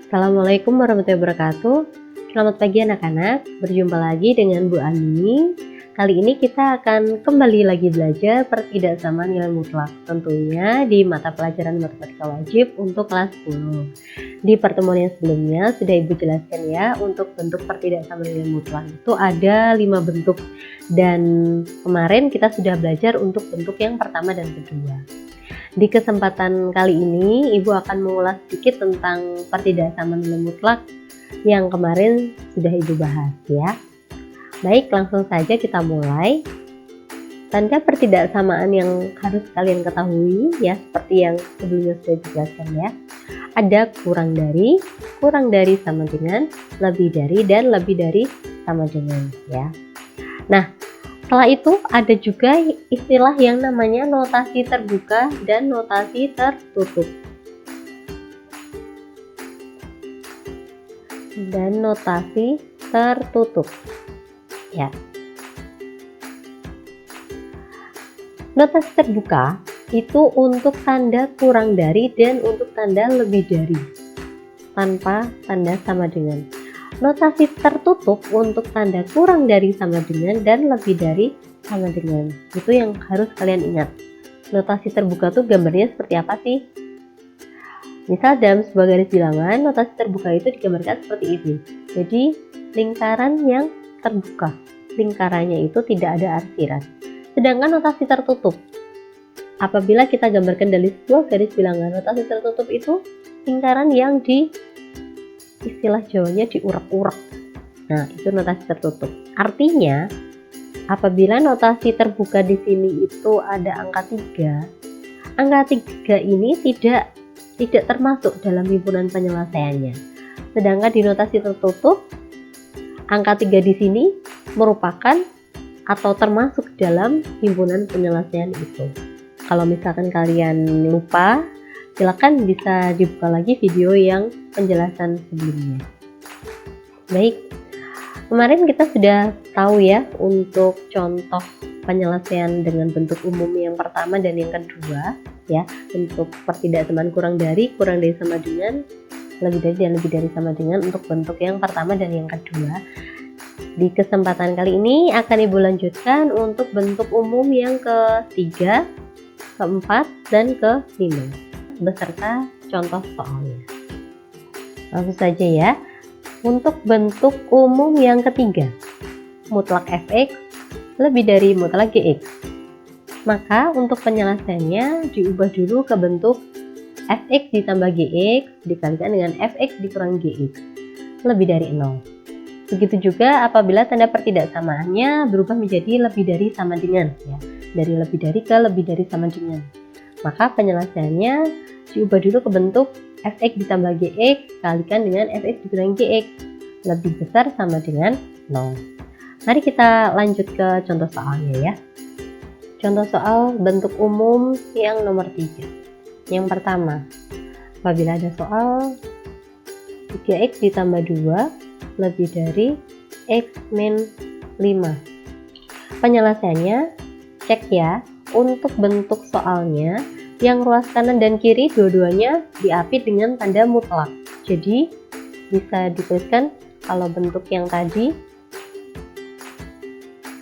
Assalamualaikum warahmatullahi wabarakatuh. Selamat pagi anak-anak, berjumpa lagi dengan Bu Ani. Kali ini kita akan kembali lagi belajar pertidaksamaan nilai mutlak, tentunya di mata pelajaran matematika wajib untuk kelas 10. Di pertemuan yang sebelumnya sudah Ibu jelaskan ya, untuk bentuk pertidaksamaan nilai mutlak itu ada 5 bentuk, dan kemarin kita sudah belajar untuk bentuk yang pertama dan kedua. Di kesempatan kali ini, Ibu akan mengulas sedikit tentang pertidaksamaan nilai mutlak yang kemarin sudah Ibu bahas ya. Baik, langsung saja kita mulai. Tanda pertidaksamaan yang harus kalian ketahui ya, seperti yang sebelumnya sudah dijelaskan ya. Ada kurang dari sama dengan, lebih dari, dan lebih dari sama dengan ya. Nah, setelah itu ada juga istilah yang namanya notasi terbuka dan notasi tertutup. Dan notasi tertutup. Ya. Notasi terbuka itu untuk tanda kurang dari dan untuk tanda lebih dari, tanpa tanda sama dengan. Notasi tertutup untuk tanda kurang dari sama dengan dan lebih dari sama dengan. Itu yang harus kalian ingat. Notasi terbuka tuh gambarnya seperti apa sih? Misal dalam sebuah garis bilangan, notasi terbuka itu digambarkan seperti ini. Jadi lingkaran yang terbuka, lingkarannya itu tidak ada arsiran. Sedangkan notasi tertutup, apabila kita gambarkan dari sebuah garis bilangan, notasi tertutup itu lingkaran yang di istilah Jawanya diurak-urak. Nah, itu notasi tertutup. Artinya, apabila notasi terbuka di sini itu ada angka 3, angka 3 ini tidak termasuk dalam himpunan penyelesaiannya. Sedangkan di notasi tertutup, angka 3 di sini merupakan atau termasuk dalam himpunan penyelesaian itu. Kalau misalkan kalian lupa, silakan bisa dibuka lagi video yang penjelasan sebelumnya. Baik, kemarin kita sudah tahu ya untuk contoh penyelesaian dengan bentuk umum yang pertama dan yang kedua ya, bentuk pertidaksamaan kurang dari sama dengan, lebih dari dan lebih dari sama dengan untuk bentuk yang pertama dan yang kedua. Di kesempatan kali ini akan Ibu lanjutkan untuk bentuk umum yang ketiga, keempat, dan kelima beserta contoh soalnya. Langsung saja ya. Untuk bentuk umum yang ketiga, mutlak fx lebih dari mutlak gx. Maka untuk penyelesaiannya diubah dulu ke bentuk fx ditambah gx dikalikan dengan fx dikurangi gx lebih dari 0. Begitu juga apabila tanda pertidaksamaannya berubah menjadi lebih dari sama dengan ya. Dari lebih dari ke lebih dari sama dengan. Maka penyelesaiannya diubah dulu ke bentuk fx ditambah gx kalikan dengan fx dikurangi gx lebih besar sama dengan 0. Mari kita lanjut ke contoh soalnya ya. Contoh soal bentuk umum yang nomor 3. Yang pertama, apabila ada soal 3x ditambah 2 lebih dari x min 5. Penyelesaiannya cek ya, untuk bentuk soalnya yang ruas kanan dan kiri dua-duanya diapit dengan tanda mutlak. Jadi bisa dituliskan kalau bentuk yang tadi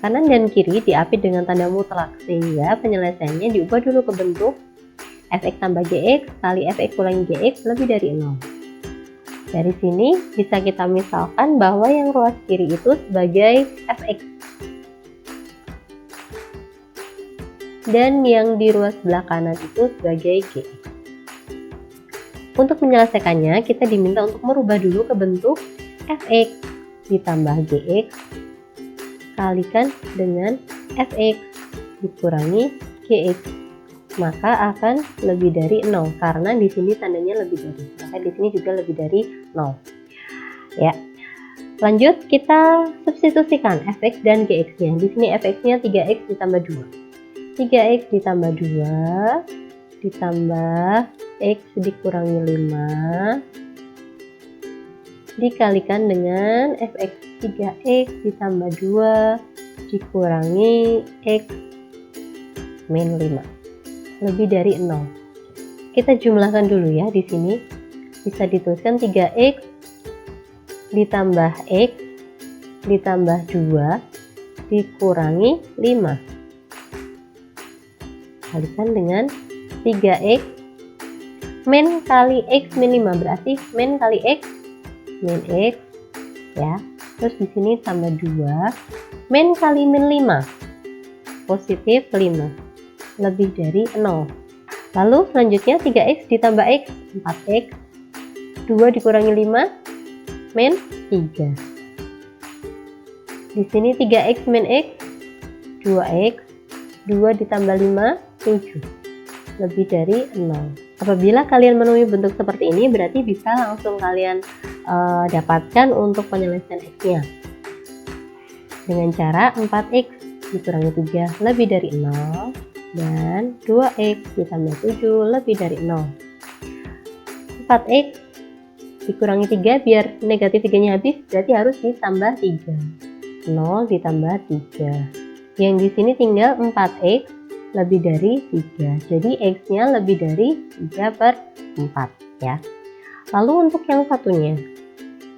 kanan dan kiri diapit dengan tanda mutlak, sehingga penyelesaiannya diubah dulu ke bentuk fx tambah gx kali fx kurangi gx lebih dari 0. Dari sini bisa kita misalkan bahwa yang ruas kiri itu sebagai fx dan yang di ruas sebelah kanan itu sebagai gx. Untuk menyelesaikannya kita diminta untuk merubah dulu ke bentuk fx ditambah gx kalikan dengan fx dikurangi gx, maka akan lebih dari 0 karena di sini tandanya lebih dari, maka di sini juga lebih dari 0 ya. Lanjut kita substitusikan fx dan gx-nya. Di sini fx-nya 3x ditambah 2. 3x ditambah 2 ditambah x dikurangi 5 dikalikan dengan fx 3x ditambah 2 dikurangi x min 5 lebih dari 0. Kita jumlahkan dulu ya di sini. bisa dituliskan 3x ditambah x ditambah 2 dikurangi 5. Kalikan dengan 3x min kali x min 5, berarti min kali x min x ya. Terus di sini tambah 2 min kali min 5 positif 5 lebih dari 0. Lalu selanjutnya 3x ditambah x 4x 2 dikurangi 5 min 3. Di sini 3x min x 2x 2 ditambah 5 7 lebih dari 0. Apabila kalian menemui bentuk seperti ini, berarti bisa langsung kalian dapatkan untuk penyelesaian x-nya dengan cara 4x dikurangi 3 lebih dari 0 dan 2x ditambah 7 lebih dari 0. 4x dikurangi 3 biar negatif 3 nya habis, berarti harus ditambah 3. 0 ditambah 3. Yang di sini tinggal 4x lebih dari 3. Jadi x-nya lebih dari 3/4 ya. Lalu untuk yang satunya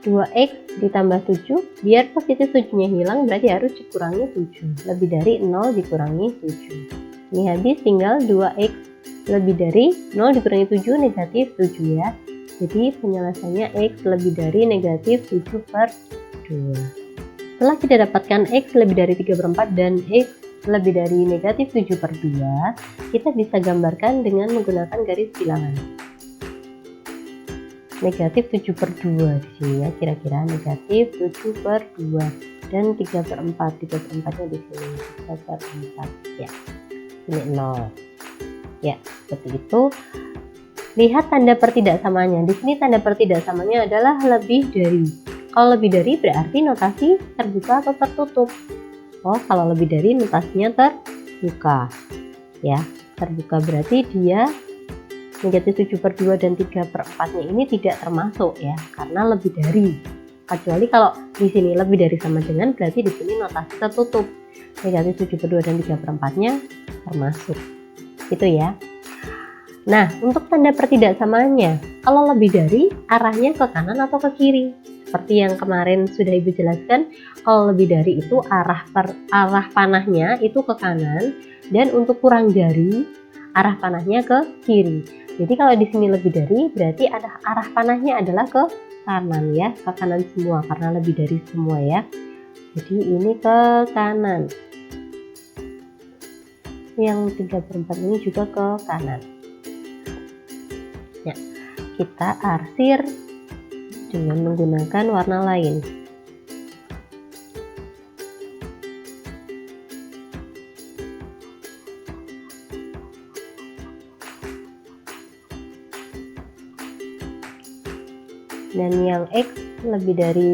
2x ditambah 7, biar positif 7-nya hilang berarti harus dikurangi 7. Lebih dari 0 dikurangi 7. Ini habis, tinggal 2x lebih dari 0 dikurangi 7 negatif 7 ya. Jadi penyelesaiannya x lebih dari negatif 7/2. Setelah kita dapatkan x lebih dari 3/4 dan x lebih dari negatif 7/2, kita bisa gambarkan dengan menggunakan garis bilangan. Negatif 7/2 di sini ya, kira-kira negatif 7/2 dan 3/4. 3/4-nya di sini 3/4 ya. Ini 0. Ya, seperti itu. Lihat tanda pertidaksamanya. Di sini tanda pertidaksamanya adalah lebih dari. Kalau lebih dari berarti notasi terbuka atau tertutup. Oh, kalau lebih dari notasinya terbuka. Ya, terbuka berarti dia negatif 7/2 dan 3/4-nya ini tidak termasuk ya, karena lebih dari. Kecuali kalau di sini lebih dari sama dengan, berarti di sini notasi tertutup. Negatif 7/2 dan 3/4-nya termasuk. Gitu ya. Nah, untuk tanda pertidaksamanya, kalau lebih dari arahnya ke kanan atau ke kiri. Seperti yang kemarin sudah Ibu jelaskan, kalau lebih dari itu arah panahnya itu ke kanan, dan untuk kurang dari arah panahnya ke kiri. Jadi kalau di sini lebih dari berarti ada arah panahnya adalah ke kanan ya, ke kanan semua karena lebih dari semua ya. Jadi ini ke kanan. Yang 3/4 ini juga ke kanan. Ya, kita arsir dengan menggunakan warna lain. Dan yang x lebih dari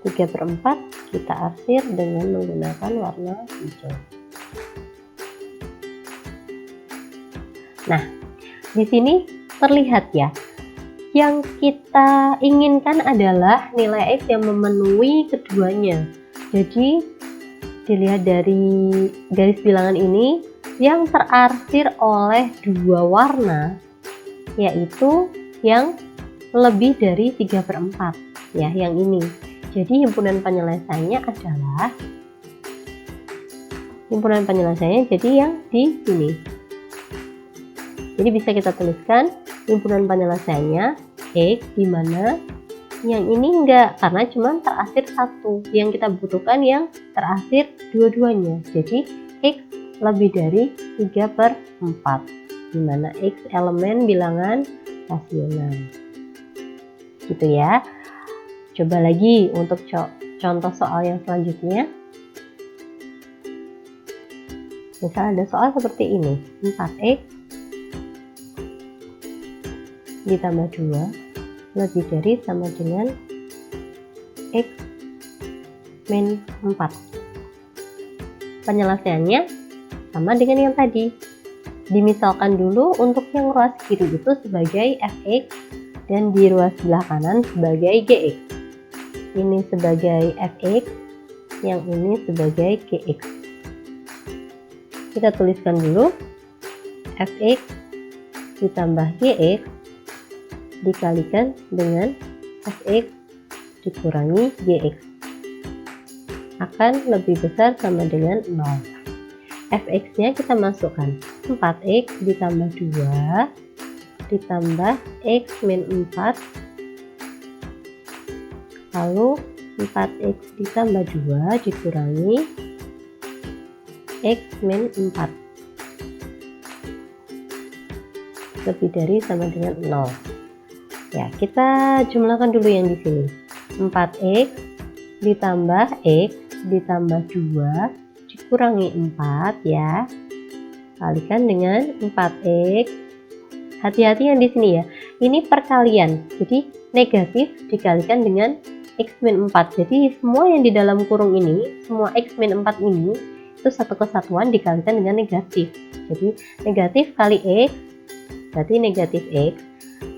3/4 kita arsir dengan menggunakan warna hijau. Nah, di sini terlihat ya, yang kita inginkan adalah nilai x yang memenuhi keduanya. Jadi dilihat dari garis bilangan ini, yang terarsir oleh dua warna yaitu yang lebih dari 3/4 ya, yang ini. Jadi himpunan penyelesaiannya adalah jadi yang di sini. Jadi bisa kita tuliskan himpunan penyelesaiannya x, di mana yang ini enggak, karena cuma terarsir satu. Yang kita butuhkan yang terarsir dua-duanya. Jadi x lebih dari 3/4, di mana x elemen bilangan rasional. Gitu ya. Coba lagi untuk contoh soal yang selanjutnya. Misal ada soal seperti ini, 4x ditambah 2 lebih dari sama dengan x min 4. Penyelesaiannya sama dengan yang tadi. Dimisalkan dulu untuk yang ruas kiri itu sebagai fx dan di ruas sebelah kanan sebagai gx. Ini sebagai fx, yang ini sebagai gx. Kita tuliskan dulu fx ditambah gx dikalikan dengan fx dikurangi gx akan lebih besar sama dengan 0. Fx nya kita masukkan 4x ditambah 2 ditambah x min 4, lalu 4x ditambah 2 dikurangi x min 4 lebih dari sama dengan 0. Ya, kita jumlahkan dulu yang di sini. 4x ditambah x ditambah 2 dikurangi 4 ya. Kalikan dengan 4x. Hati-hati yang di sini ya. Ini perkalian. Jadi negatif dikalikan dengan x min 4. Jadi semua yang di dalam kurung ini, semua x min 4 ini itu satu kesatuan dikalikan dengan negatif. Jadi negatif kali x berarti negatif x.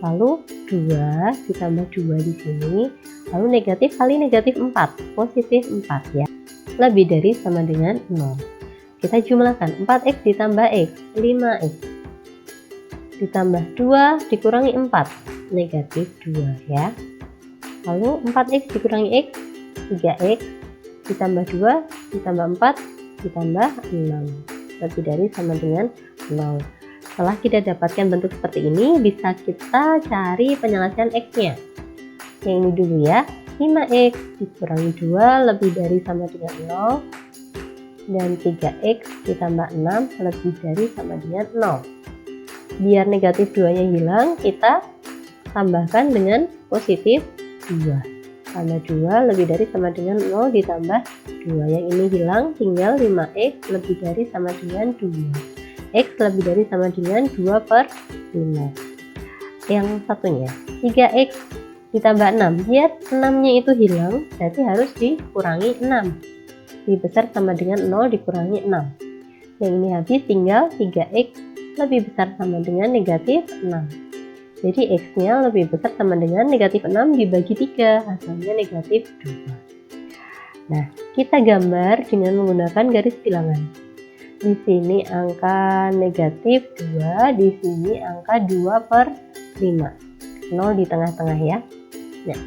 Lalu 2 ditambah 2 di sini. Lalu negatif kali negatif 4, positif 4 ya. Lebih dari sama dengan 0. Kita jumlahkan 4x ditambah x, 5x. Ditambah 2 dikurangi 4, negatif 2 ya. Lalu 4x dikurangi x, 3x. Ditambah 2, ditambah 4, ditambah 6. Lebih dari sama dengan 0. Setelah kita dapatkan bentuk seperti ini, bisa kita cari penyelesaian x-nya. Yang ini dulu ya, 5x dikurangi 2 lebih dari sama dengan 0, dan 3x ditambah 6 lebih dari sama dengan 0. Biar negatif 2 nya hilang, kita tambahkan dengan positif 2. Tambah 2 lebih dari sama dengan 0 ditambah 2. Yang ini hilang, tinggal 5x lebih dari sama dengan 2. X lebih dari sama dengan 2/5. Yang satunya 3x ditambah 6, biar 6 nya itu hilang berarti harus dikurangi 6, lebih besar sama dengan 0 dikurangi 6. Yang ini habis, tinggal 3x lebih besar sama dengan negatif 6. Jadi x nya lebih besar sama dengan negatif 6 dibagi 3, hasilnya negatif 2. Nah, kita gambar dengan menggunakan garis bilangan. Di sini angka negatif 2, di sini angka 2/5. 0 di tengah-tengah ya. Nah,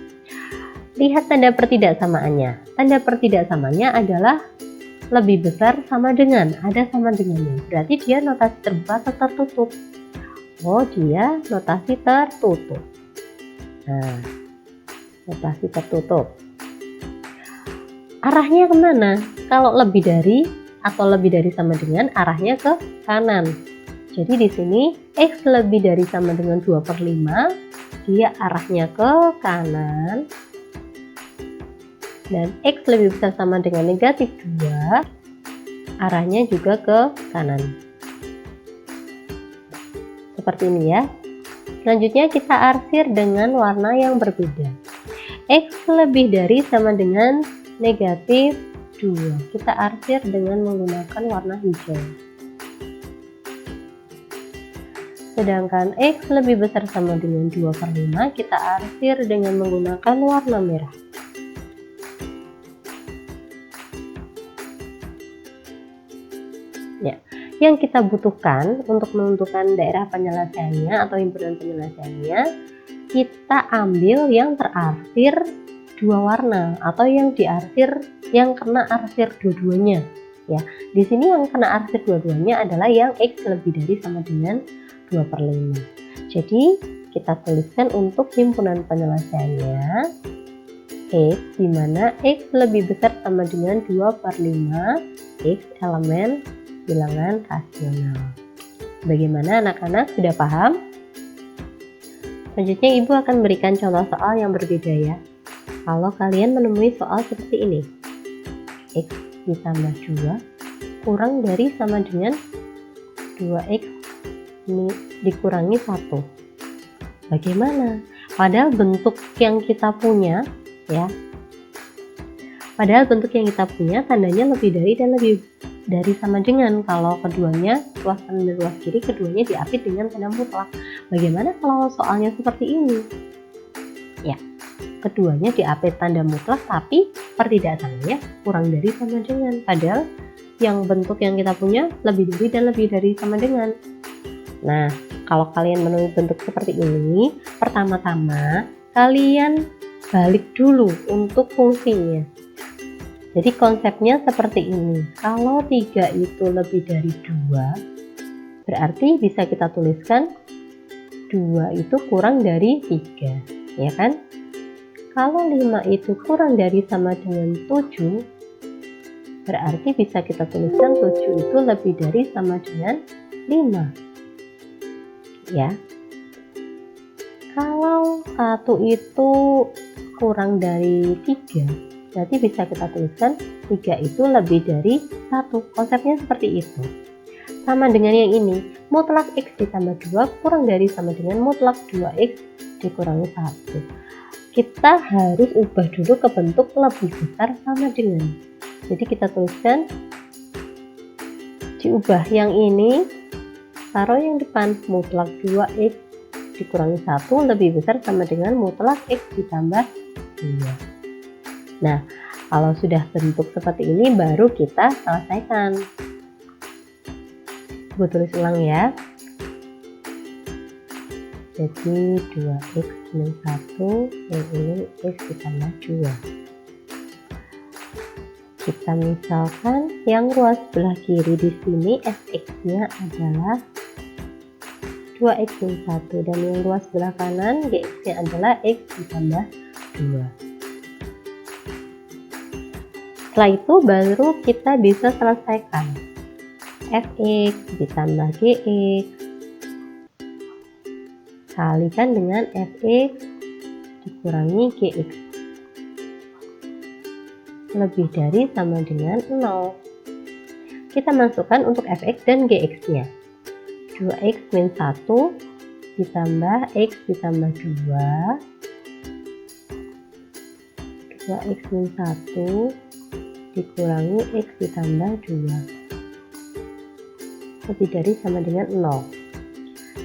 lihat tanda pertidaksamaannya. Tanda pertidaksamaannya adalah lebih besar sama dengan, ada sama dengannya. Berarti dia notasi terbuka atau tertutup. Oh, dia notasi tertutup. Nah, notasi tertutup. Arahnya kemana? Kalau lebih dari atau lebih dari sama dengan, arahnya ke kanan. Jadi di sini x lebih dari sama dengan 2/5, dia arahnya ke kanan. Dan x lebih besar sama dengan negatif 2, arahnya juga ke kanan. Seperti ini ya. Selanjutnya kita arsir dengan warna yang berbeda. X lebih dari sama dengan negatif 2. Kita arsir dengan menggunakan warna hijau. Sedangkan X lebih besar sama dengan 2/5, kita arsir dengan menggunakan warna merah. Ya, yang kita butuhkan untuk menentukan daerah penyelesaiannya atau himpunan penyelesaiannya, kita ambil yang terarsir dua warna atau yang diarsir yang kena arsir dua-duanya ya. Di sini yang kena arsir dua-duanya adalah yang X lebih dari sama dengan 2/5. Jadi kita tuliskan untuk himpunan penyelesaiannya X, di mana X lebih besar sama dengan 2/5, X elemen bilangan rasional. Bagaimana anak-anak, sudah paham? Selanjutnya Ibu akan berikan contoh soal yang berbeda ya. Kalau kalian menemui soal seperti ini, X ditambah 2 kurang dari sama dengan 2X ini dikurangi 1. Bagaimana? Padahal bentuk yang kita punya ya, padahal bentuk yang kita punya tandanya lebih dari dan lebih dari sama dengan. Kalau keduanya luas kanan dan luas kiri, keduanya diapit dengan tanda mutlak. Bagaimana kalau soalnya seperti ini? Ya, keduanya diapit tanda mutlak tapi pertidaksamaannya kurang dari sama dengan. Padahal yang bentuk yang kita punya lebih dari dan lebih dari sama dengan. Nah, kalau kalian menemui bentuk seperti ini, pertama-tama kalian balik dulu untuk fungsinya. Jadi konsepnya seperti ini. Kalau 3 itu lebih dari 2, berarti bisa kita tuliskan 2 itu kurang dari 3, ya kan? Kalau 5 itu kurang dari sama dengan 7, berarti bisa kita tuliskan 7 itu lebih dari sama dengan 5. Ya, kalau 1 itu kurang dari 3, berarti bisa kita tuliskan 3 itu lebih dari 1. Konsepnya seperti itu. Sama dengan yang ini, mutlak X ditambah 2 kurang dari sama dengan mutlak 2X dikurangi 1. Kita harus ubah dulu ke bentuk lebih besar sama dengan. Jadi kita tuliskan, diubah yang ini, taruh yang depan, mutlak 2X dikurangi 1 lebih besar sama dengan mutlak X ditambah 2. Nah, kalau sudah bentuk seperti ini baru kita selesaikan. Gue tulis ulang ya. Jadi 2X min 1, yang ini X ditambah 2. Kita misalkan yang ruas sebelah kiri di sini fx-nya adalah 2X min 1 dan yang ruas sebelah kanan gx-nya adalah X ditambah 2. Setelah itu baru kita bisa selesaikan. Fx ditambah gx kalikan dengan fx dikurangi gx lebih dari sama dengan 0. Kita masukkan untuk fx dan gx-nya. 2X min 1 ditambah X ditambah 2. 2X min 1 dikurangi X ditambah 2. Lebih dari sama dengan 0.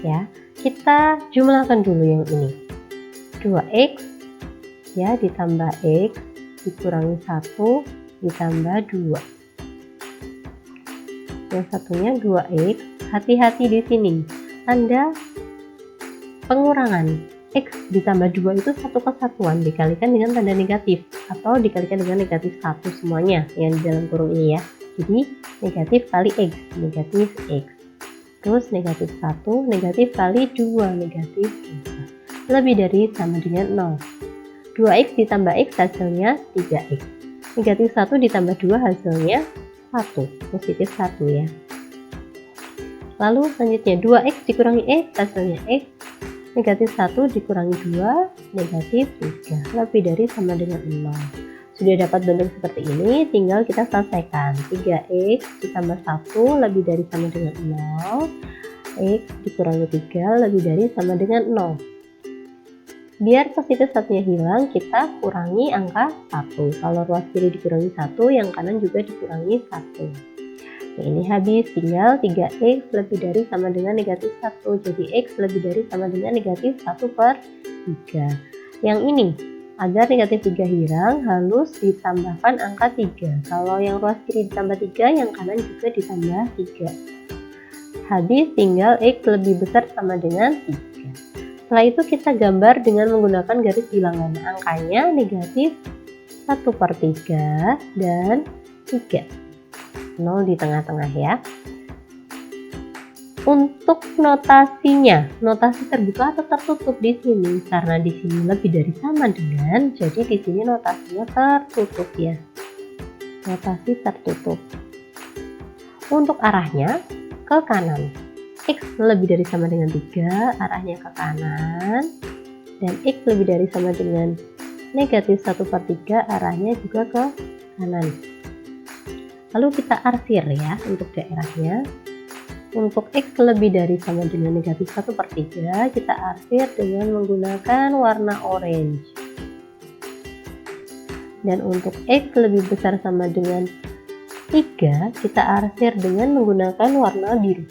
Ya, kita jumlahkan dulu yang ini. 2X ya ditambah X dikurangi 1 ditambah 2. Yang satunya 2X. Hati-hati di sini, tanda pengurangan X ditambah 2 itu satu kesatuan dikalikan dengan tanda negatif atau dikalikan dengan negatif 1 semuanya yang di dalam kurung ini ya. Jadi negatif kali X, negatif X. Terus negatif 1, negatif kali 2, negatif 3. Lebih dari sama dengan 0. 2X ditambah X hasilnya 3X. Negatif 1 ditambah 2 hasilnya 1, positif 1 ya. Lalu selanjutnya 2X dikurangi X hasilnya X, negatif 1 dikurangi 2, negatif 3, lebih dari sama dengan 0. Sudah dapat bentuk seperti ini, tinggal kita selesaikan. 3X ditambah 1 lebih dari sama dengan 0, X dikurangi 3 lebih dari sama dengan 0. Biar positif satunya hilang, kita kurangi angka 1. Kalau ruas kiri dikurangi 1, yang kanan juga dikurangi 1. Nah, ini habis, tinggal 3X lebih dari sama dengan negatif 1. Jadi X lebih dari sama dengan negatif 1/3. Yang ini, agar negatif 3 hilang, harus ditambahkan angka 3. Kalau yang ruas kiri ditambah 3, yang kanan juga ditambah 3. Habis, tinggal X lebih besar sama dengan 3. Setelah itu kita gambar dengan menggunakan garis bilangan. Angkanya negatif 1/3 dan 3. 0 di tengah-tengah ya. Untuk notasinya, notasi terbuka atau tertutup di sini, karena di sini lebih dari sama dengan, jadi di sini notasinya tertutup ya. Notasi tertutup. Untuk arahnya ke kanan. X lebih dari sama dengan 3, arahnya ke kanan. Dan X lebih dari sama dengan negatif 1/3, arahnya juga ke kanan. Lalu kita arsir ya untuk daerahnya. Untuk X lebih dari sama dengan negatif 1/3, kita arsir dengan menggunakan warna orange. Dan untuk X lebih besar sama dengan 3, kita arsir dengan menggunakan warna biru.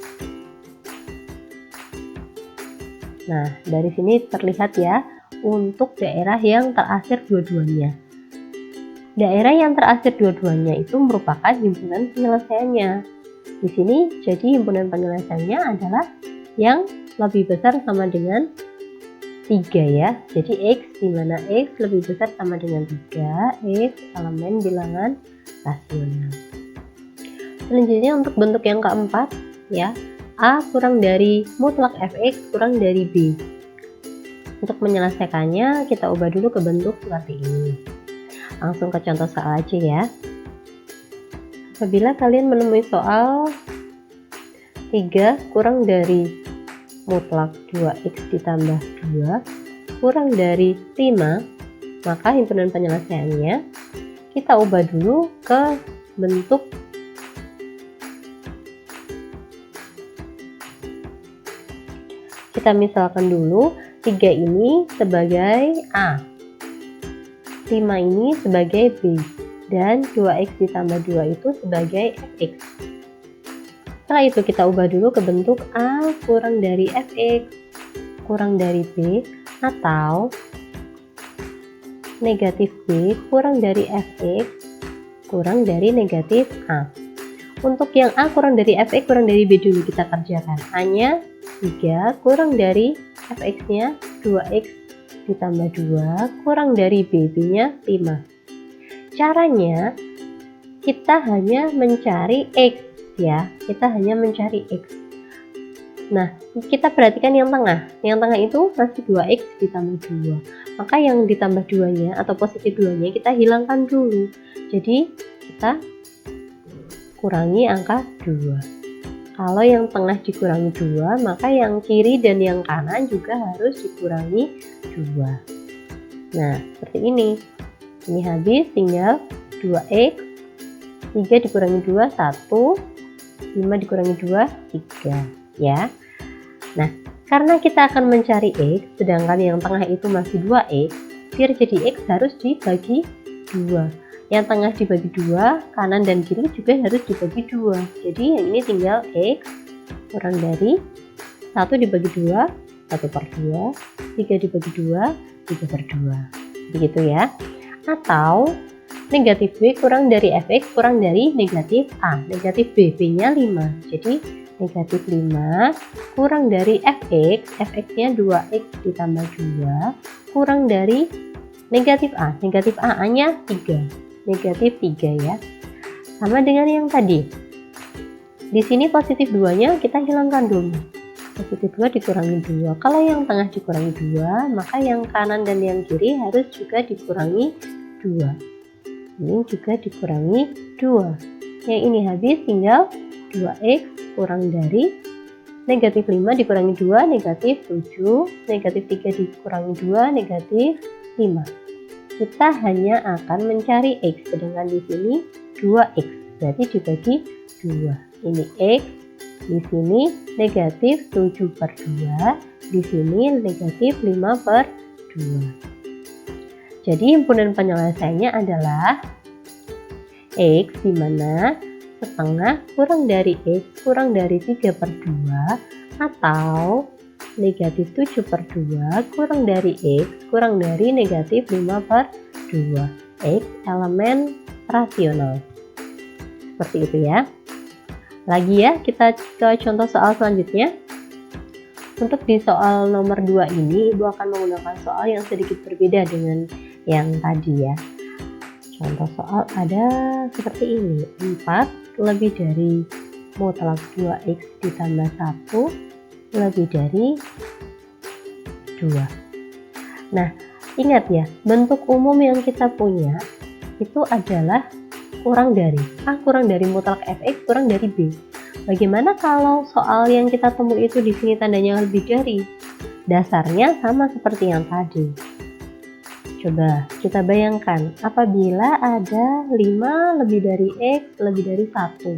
Nah, dari sini terlihat ya, untuk daerah yang terarsir dua-duanya. Daerah yang terarsir dua-duanya itu merupakan himpunan penyelesaiannya. Di sini jadi himpunan penyelesaiannya adalah yang lebih besar sama dengan 3 ya. Jadi X di mana X lebih besar sama dengan 3, X elemen bilangan rasional. Selanjutnya untuk bentuk yang keempat ya, A kurang dari mutlak Fx kurang dari B. Untuk menyelesaikannya kita ubah dulu ke bentuk seperti ini. Langsung ke contoh soal aja ya. Apabila kalian menemui soal 3 kurang dari mutlak 2x ditambah 2 kurang dari 5, maka himpunan penyelesaiannya kita ubah dulu ke bentuk kita misalkan dulu 3 ini sebagai A, 5 ini sebagai B, dan 2x ditambah 2 itu sebagai fx. Setelah itu kita ubah dulu ke bentuk A kurang dari fx kurang dari B, atau negatif B kurang dari fx kurang dari negatif A. Untuk yang A kurang dari fx kurang dari B dulu kita kerjakan. A-nya 3 kurang dari fx nya 2x ditambah 2 kurang dari B, B-nya 5. Caranya kita hanya mencari X ya, kita hanya mencari X. Nah, kita perhatikan yang tengah. Yang tengah itu masih 2x ditambah 2. Maka yang ditambah 2-nya atau positif 2-nya kita hilangkan dulu. Jadi kita kurangi angka 2. Kalau yang tengah dikurangi 2, maka yang kiri dan yang kanan juga harus dikurangi 2. Nah, seperti ini. Ini habis, tinggal 2x, 3 dikurangi 2, 1, 5 dikurangi 2, 3 ya. Nah, karena kita akan mencari X, sedangkan yang tengah itu masih 2x, biar jadi X harus dibagi 2. Yang tengah dibagi 2, kanan dan kiri juga harus dibagi 2. Jadi yang ini tinggal X kurang dari 1 dibagi 2, 1/2, 3 dibagi 2, 3/2. Begitu ya. Atau negatif B kurang dari fx kurang dari negatif A. Negatif B, B-nya 5. Jadi negatif 5 kurang dari fx, fx-nya 2x ditambah 2 kurang dari negatif A. Negatif A-nya 3. Negatif 3 ya. Sama dengan yang tadi. Di sini positif 2-nya kita hilangkan dulu. Positif 2 dikurangi 2. Kalau yang tengah dikurangi 2, maka yang kanan dan yang kiri harus juga dikurangi 2. Ini juga dikurangi 2. Yang ini habis, tinggal 2x kurang dari negatif 5 dikurangi 2, negatif 7, negatif 3 dikurangi 2, negatif 5. Kita hanya akan mencari x, sedangkan di sini 2x, berarti dibagi 2. Ini x, di sini negatif 7/2, di sini negatif 5/2. Jadi himpunan penyelesaiannya adalah X di mana setengah kurang dari X kurang dari 3/2 atau negatif 7/2 kurang dari X kurang dari negatif 5/2. X elemen rasional. Seperti itu ya. Lagi ya, kita ke contoh soal selanjutnya. Untuk di soal nomor 2 ini, Ibu akan menggunakan soal yang sedikit berbeda dengan yang tadi ya. Contoh soal ada seperti ini. 4 lebih dari mutlak 2x ditambah 1 lebih dari 2. Nah, ingat ya, bentuk umum yang kita punya itu adalah kurang dari. A kurang dari mutlak fx kurang dari b. Bagaimana kalau soal yang kita temui itu di sini tandanya lebih dari? Dasarnya sama seperti yang tadi. Coba kita bayangkan, apabila ada 5 lebih dari X lebih dari 1.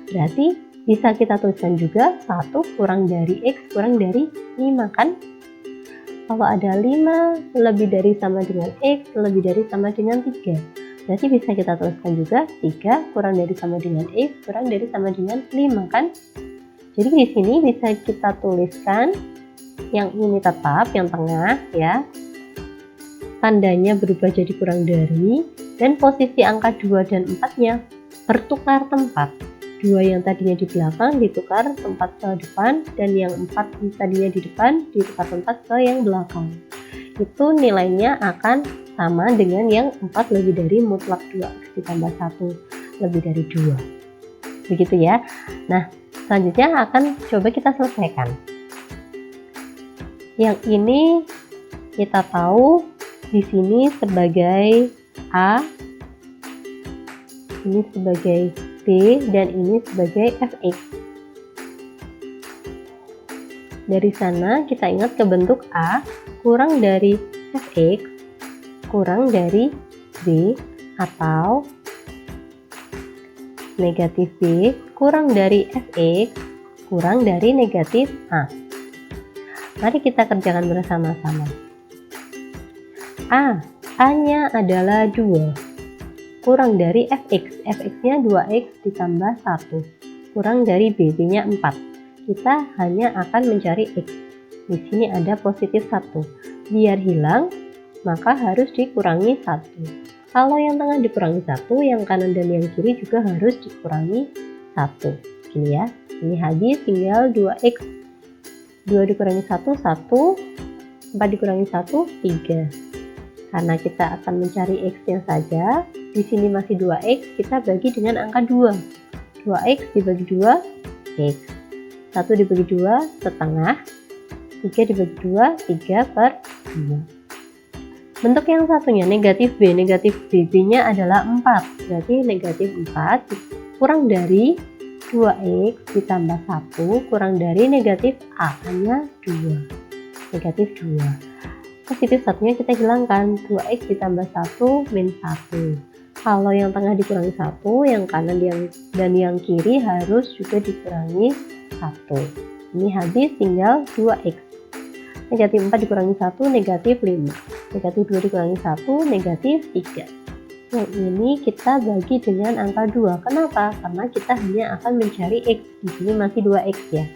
Berarti bisa kita tuliskan juga 1 kurang dari X kurang dari 5 kan? Kalau ada 5 lebih dari sama dengan X lebih dari sama dengan 3. Berarti bisa kita tuliskan juga 3 kurang dari sama dengan X kurang dari sama dengan 5 kan? Jadi di sini bisa kita tuliskan yang ini tetap, yang tengah ya. Tandanya berubah jadi kurang dari, dan posisi angka 2 dan 4 nya bertukar tempat. 2 yang tadinya di belakang ditukar tempat ke depan, dan yang 4 tadinya di depan ditukar tempat ke yang belakang. Itu nilainya akan sama dengan yang 4 lebih dari mutlak 2x ditambah 1 lebih dari 2. Begitu ya. Nah, selanjutnya akan coba kita selesaikan. Yang ini kita tahu di sini sebagai A, ini sebagai B, dan ini sebagai fx. Dari sana kita ingat ke bentuk A kurang dari fx kurang dari B, atau negatif B kurang dari fx kurang dari negatif A. Mari kita kerjakan bersama-sama. A-nya adalah 2 kurang dari fx, fx-nya 2x ditambah 1 kurang dari b-nya 4. Kita hanya akan mencari x. Di sini ada positif 1. Biar hilang, maka harus dikurangi 1. Kalau yang tengah dikurangi 1, yang kanan dan yang kiri juga harus dikurangi 1. Gini ya. Ini habis, tinggal 2x. 2 dikurangi 1, 1. 4 dikurangi 1, 3. Karena kita akan mencari x-nya saja, di sini masih 2x, kita bagi dengan angka 2. 2x dibagi 2, x. 1 dibagi 2, setengah. 3 dibagi 2, 3/2. Bentuk yang satunya negatif b. Negatif b-nya adalah 4. Berarti negatif 4 kurang dari 2x ditambah 1 kurang dari negatif a-nya 2. Negatif 2. Positif satunya kita hilangkan, 2x ditambah 1 min 1. Kalau yang tengah dikurangi 1, yang kanan dan yang kiri harus juga dikurangi 1. Ini habis, tinggal 2x. Negatif 4 dikurangi 1, negatif 5. Negatif 2 dikurangi 1, negatif 3. Yang ini kita bagi dengan angka 2. Kenapa? Karena kita hanya akan mencari x. Di sini masih 2x ya.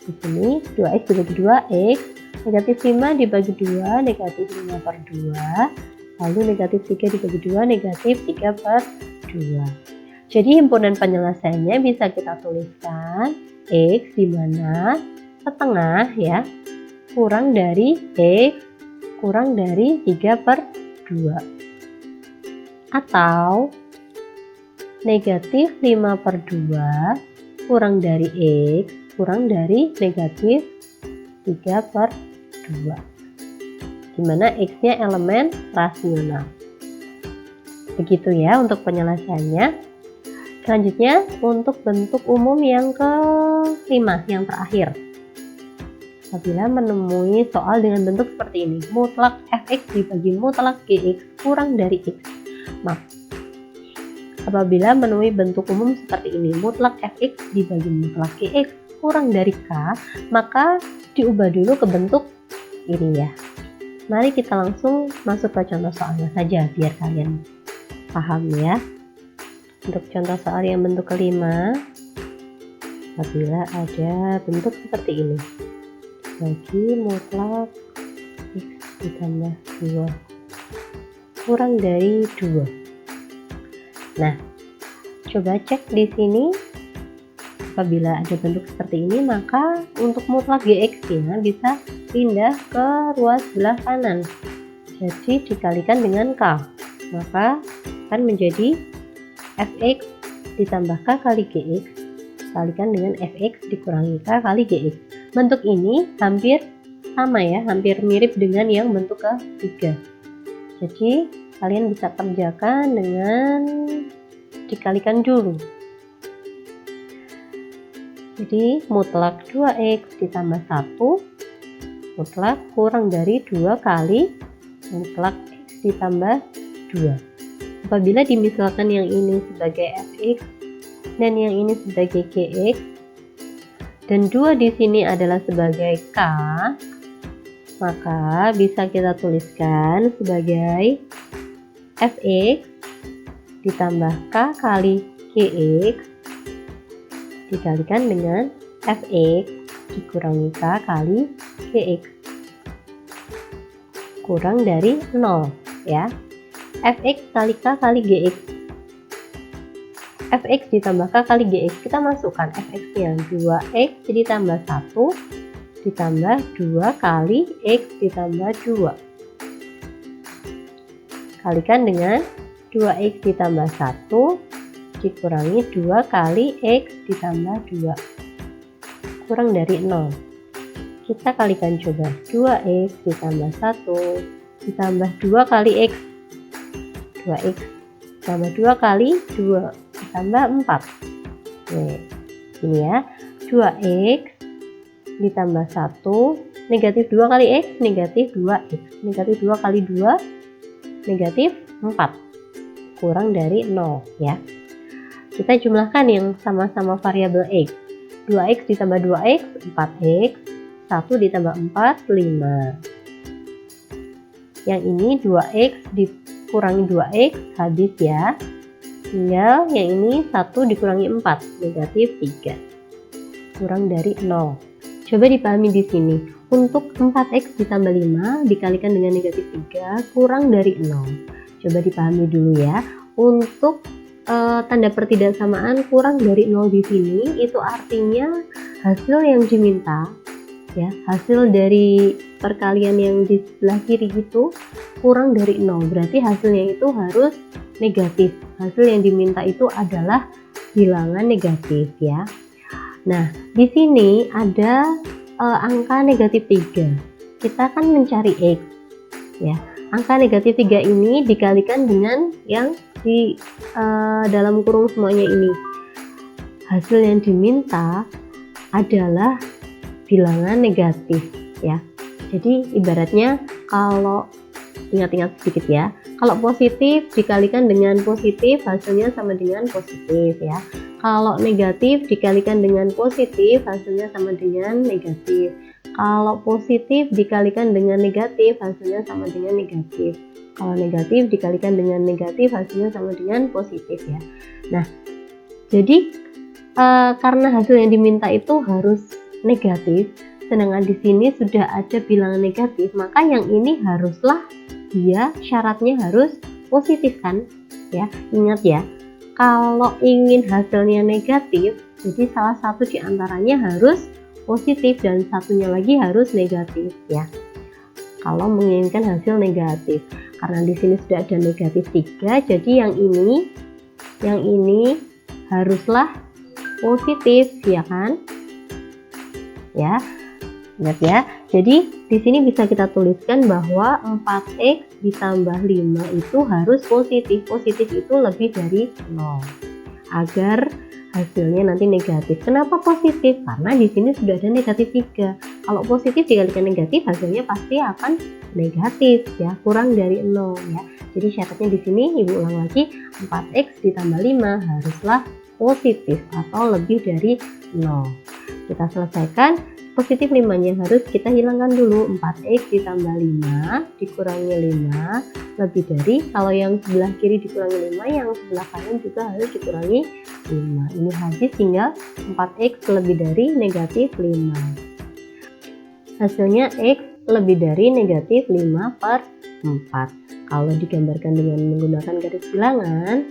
Di sini 2x dibagi 2x. Negatif 5 dibagi 2, negatif 5/2. Lalu negatif 3 dibagi 2, negatif 3/2. Jadi himpunan penyelesaiannya bisa kita tuliskan x di mana setengah ya kurang dari x kurang dari 3/2. Atau negatif 5/2 kurang dari x kurang dari negatif 3/2, dimana x-nya elemen rasional. Begitu ya untuk penyelesaiannya. Selanjutnya untuk bentuk umum yang kelima, yang terakhir. Apabila menemui soal dengan bentuk seperti ini, mutlak fx dibagi mutlak gx kurang dari x. Apabila menemui bentuk umum seperti ini, mutlak fx dibagi mutlak gx kurang dari k, maka diubah dulu ke bentuk ini ya. Mari kita langsung masuk ke contoh soalnya saja biar kalian paham ya. Untuk contoh soal yang bentuk kelima, apabila ada bentuk seperti ini, bagi mutlak x ditambah 2 kurang dari 2. Nah, coba cek di sini. Apabila ada bentuk seperti ini, maka untuk mutlak gx-nya bisa pindah ke ruas sebelah kanan. Jadi dikalikan dengan k, maka akan menjadi fx ditambah k kali gx dikalikan dengan fx dikurangi k kali gx. Bentuk ini hampir sama ya, hampir mirip dengan yang bentuk ketiga. Jadi kalian bisa kerjakan dengan dikalikan dulu. Jadi mutlak 2x ditambah 1 mutlak kurang dari 2 kali mutlak x ditambah 2. Apabila dimisalkan yang ini sebagai fx dan yang ini sebagai gx dan 2 di sini adalah sebagai k, maka bisa kita tuliskan sebagai fx ditambah k kali gx dikalikan dengan fx dikurangi k kali gx kurang dari 0 ya. Fx kali k kali gx fx ditambah k kali gx. Kita masukkan fx-nya 2x ditambah 1 ditambah 2 kali x ditambah 2. Kalikan dengan 2x ditambah 1 dikurangi 2 kali x ditambah 2. Kurang dari 0. Kita kalikan coba. 2x ditambah 1 ditambah 2 kali x. 2x ditambah 2 kali 2 ditambah 4. Ini ya. 2x ditambah 1 negatif 2 kali x negatif 2x. Negatif 2 kali 2 negatif 4. Kurang dari 0 ya. Kita jumlahkan yang sama-sama variabel x. 2x ditambah 2x 4x. 1 ditambah 4 5. Yang ini 2x dikurangi 2x habis ya. Tinggal yang ini 1 dikurangi 4 negatif 3. Kurang dari 0. Coba dipahami di sini. Untuk 4x ditambah 5 dikalikan dengan negatif 3 kurang dari 0. Coba dipahami dulu ya. Untuk tanda pertidaksamaan kurang dari 0 di sini itu artinya hasil yang diminta ya, hasil dari perkalian yang di sebelah kiri itu kurang dari 0. Berarti hasilnya itu harus negatif. Hasil yang diminta itu adalah bilangan negatif ya. Nah, di sini ada angka negatif 3. Kita kan mencari x ya. Angka negatif 3 ini dikalikan dengan yang di dalam kurung semuanya ini. Hasil yang diminta adalah bilangan negatif ya. Jadi ibaratnya kalau ingat-ingat sedikit ya. Kalau positif dikalikan dengan positif hasilnya sama dengan positif ya. Kalau negatif dikalikan dengan positif hasilnya sama dengan negatif. Kalau positif dikalikan dengan negatif hasilnya sama dengan negatif. Kalau negatif dikalikan dengan negatif hasilnya sama dengan positif ya. Nah, jadi karena hasil yang diminta itu harus negatif, sedangkan di sini sudah ada bilangan negatif, maka yang ini haruslah dia syaratnya harus positif kan ya. Ingat ya, kalau ingin hasilnya negatif, jadi salah satu di antaranya harus positif dan satunya lagi harus negatif ya. Kalau menginginkan hasil negatif, karena di sini sudah ada negatif 3, jadi yang ini haruslah positif ya kan? Ya, ingat ya. Jadi di sini bisa kita tuliskan bahwa 4x ditambah 5 itu harus positif. Positif itu lebih dari 0 agar hasilnya nanti negatif. Kenapa positif? Karena di sini sudah ada negatif 3. Kalau positif dikalikan negatif hasilnya pasti akan negatif ya, kurang dari 0 ya. Jadi syaratnya di sini Ibu ulang lagi, 4x ditambah 5 haruslah positif atau lebih dari 0. Kita selesaikan. Positif 5-nya harus kita hilangkan dulu. 4x ditambah 5 dikurangi 5 lebih dari, kalau yang sebelah kiri dikurangi 5, yang sebelah kanan juga harus dikurangi 5. Ini habis, tinggal 4x lebih dari negatif 5. Hasilnya x lebih dari negatif 5 per 4. Kalau digambarkan dengan menggunakan garis bilangan,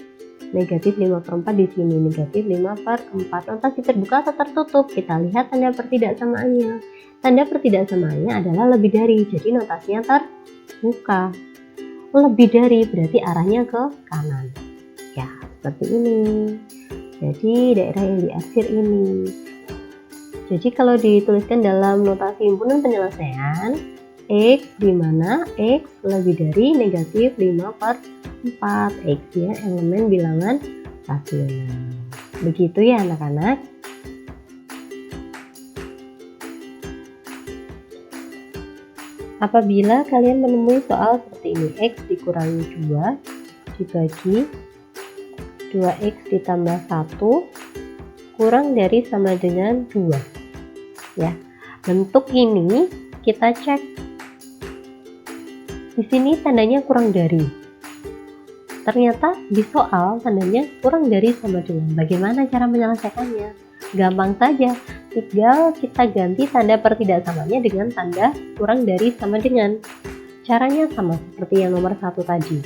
negatif 5 per 4 di sini, negatif 5 per 4. Notasi terbuka atau tertutup? Kita lihat tanda pertidaksamaannya. Tanda pertidaksamaannya adalah lebih dari, jadi notasinya terbuka. Lebih dari berarti arahnya ke kanan. Ya, seperti ini. Jadi daerah yang diarsir ini. Jadi kalau dituliskan dalam notasi himpunan penyelesaian, x di mana x lebih dari negatif 5 per 4, x ya elemen bilangan rasional. Begitu ya anak-anak. Apabila kalian menemui soal seperti ini, x dikurangi 2 dibagi 2x ditambah 1 kurang dari sama dengan 2 ya. Bentuk ini kita cek. Di sini tandanya kurang dari. Ternyata di soal tandanya kurang dari sama dengan. Bagaimana cara menyelesaikannya? Gampang saja, tinggal kita ganti tanda pertidaksamaannya dengan tanda kurang dari sama dengan. Caranya sama seperti yang nomor 1 tadi.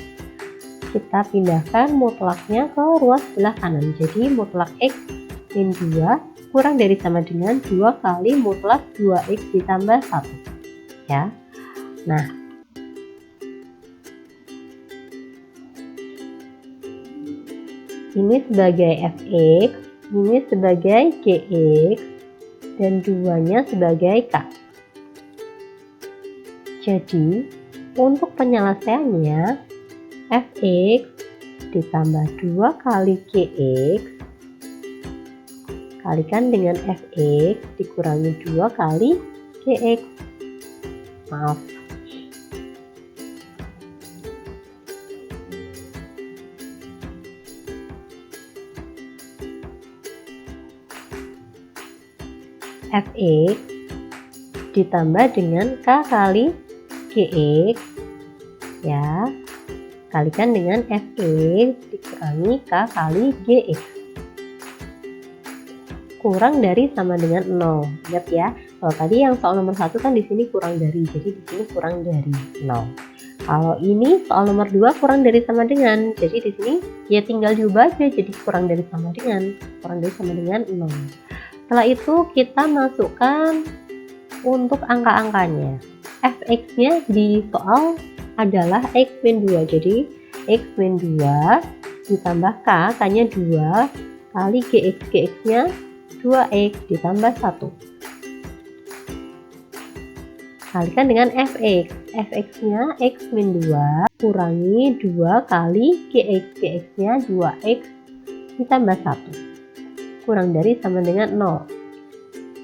kita pindahkan mutlaknya ke ruas sebelah kanan. Jadi mutlak X min 2 kurang dari sama dengan 2 kali mutlak 2X ditambah 1. Ya. Nah, ini sebagai Fx, ini sebagai Gx, dan 2-nya sebagai K. Jadi, untuk penyelesaiannya, Fx ditambah 2 kali Gx kalikan dengan Fx dikurangi 2 kali Gx. Maaf. Fx ditambah dengan K kali Gx, ya, kalikan dengan Fx dikurangi K kali Gx kurang dari sama dengan 0. Ingat ya, kalau tadi yang soal nomor 1 kan di sini kurang dari, jadi di sini kurang dari 0. Kalau ini soal nomor 2 kurang dari sama dengan, jadi di sini ya tinggal diubah aja jadi kurang dari sama dengan 0. Setelah itu kita masukkan untuk angka-angkanya. Fx-nya di soal adalah X min 2, jadi X min 2 ditambah K, K-nya 2 kali Gx, Gx-nya 2X ditambah 1 kalikan dengan Fx, Fx-nya X min 2 kurangi 2 kali Gx, Gx-nya 2X ditambah 1 kurang dari sama dengan 0.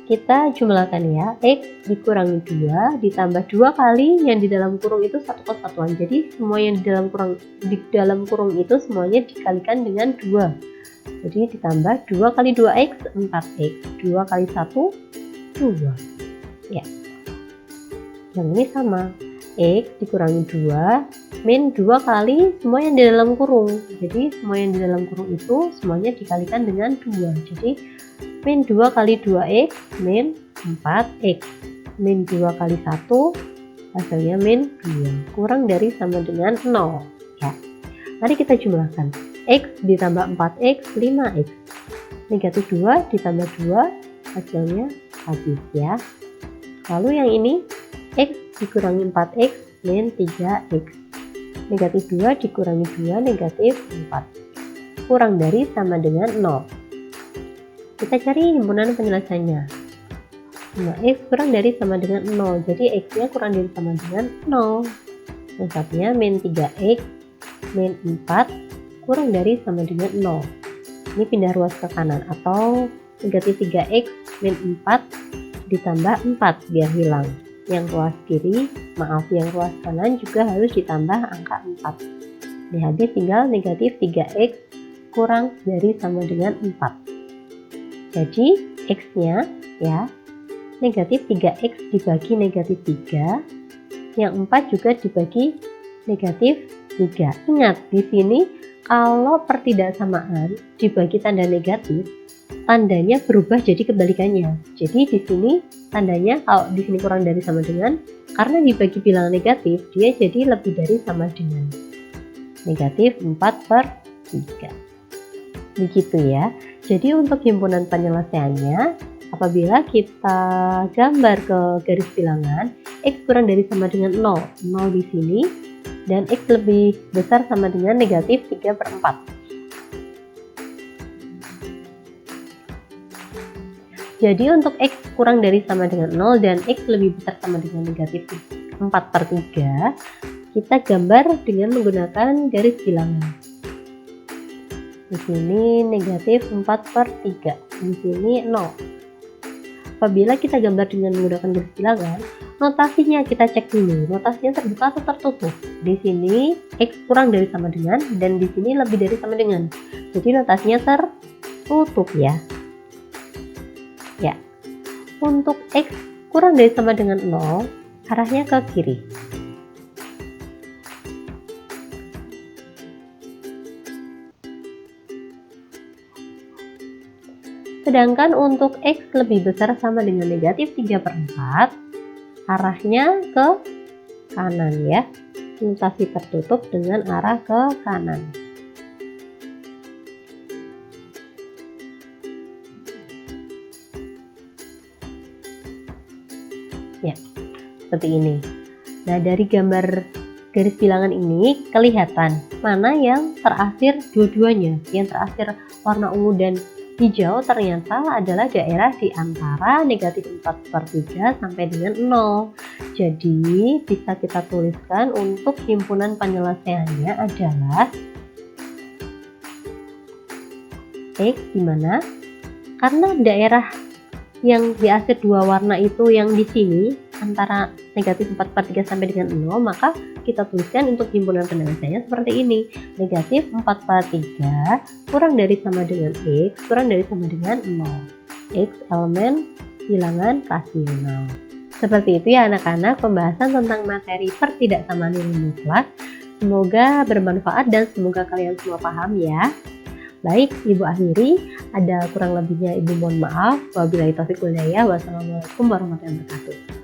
Kita jumlahkan ya, X dikurangi 2 ditambah 2 kali yang di dalam kurung itu satu kesatuan, jadi semua yang di dalam kurung itu semuanya dikalikan dengan 2, jadi ditambah 2 kali 2X 4X, 2 kali 1 2 ya. Yang ini sama, X dikurangi 2 min 2 kali semua yang di dalam kurung, jadi semua yang di dalam kurung itu semuanya dikalikan dengan 2, jadi min 2 kali 2X min 4X min 2 kali 1 hasilnya min 2 kurang dari sama dengan 0 ya. Mari kita jumlahkan, X ditambah 4X 5X, negatif 2 ditambah 2 hasilnya habis ya. Lalu yang ini X dikurangi 4X min 3X, negatif 2 dikurangi 2 negatif 4 kurang dari sama dengan 0. Kita cari himpunan penyelesaiannya. Nah, X kurang dari sama dengan 0, jadi X nya kurang dari sama dengan 0. Yang satunya min 3X min 4 kurang dari sama dengan 0. Ini pindah ruas ke kanan, atau negatif 3X min 4 ditambah 4 biar hilang. Yang ruas kiri, yang ruas kanan juga harus ditambah angka 4. Ini habis tinggal negatif 3X kurang dari sama dengan 4. Jadi X-nya ya, negatif 3X dibagi negatif 3, yang 4 juga dibagi negatif 3. Ingat, di sini kalau pertidaksamaan dibagi tanda negatif, tandanya berubah jadi kebalikannya. Jadi di sini tandanya kalau di sini kurang dari sama dengan, karena dibagi bilangan negatif, dia jadi lebih dari sama dengan. Negatif 4/3. Begitu ya. Jadi untuk himpunan penyelesaiannya, apabila kita gambar ke garis bilangan, X kurang dari sama dengan 0, 0 di sini, dan X lebih besar sama dengan negatif 3/4. Jadi untuk X kurang dari sama dengan 0 dan X lebih besar sama dengan negatif 4/3, kita gambar dengan menggunakan garis bilangan. Di sini negatif 4/3, di sini 0. Apabila kita gambar dengan menggunakan garis bilangan, notasinya kita cek dulu, notasinya terbuka atau tertutup. Di sini X kurang dari sama dengan, dan di sini lebih dari sama dengan. Jadi notasinya tertutup ya. Ya. Untuk X kurang dari sama dengan 0, arahnya ke kiri. Sedangkan untuk X lebih besar sama dengan negatif 3/4, arahnya ke kanan ya. notasi tertutup dengan arah ke kanan. Ya, seperti ini. Nah, dari gambar garis bilangan ini kelihatan mana yang terakhir dua-duanya. Yang terakhir warna ungu dan hijau ternyata adalah daerah di antara negatif 4/3 sampai dengan 0. Jadi bisa kita tuliskan untuk himpunan penyelesaiannya adalah X, dimana karena daerah yang di akhir dua warna itu yang di sini antara negatif 4/3 sampai dengan 0, maka kita tuliskan untuk himpunan penyelesaiannya seperti ini. Negatif 4/3 kurang dari sama dengan X kurang dari sama dengan 0. X elemen bilangan rasional. Seperti itu ya anak-anak, pembahasan tentang materi pertidaksamaan nilai mutlak. Semoga bermanfaat dan semoga kalian semua paham ya. Baik, Ibu akhiri. Ada kurang lebihnya Ibu mohon maaf. Wabillahi taufiq wal hidayah. Wassalamualaikum warahmatullahi wabarakatuh.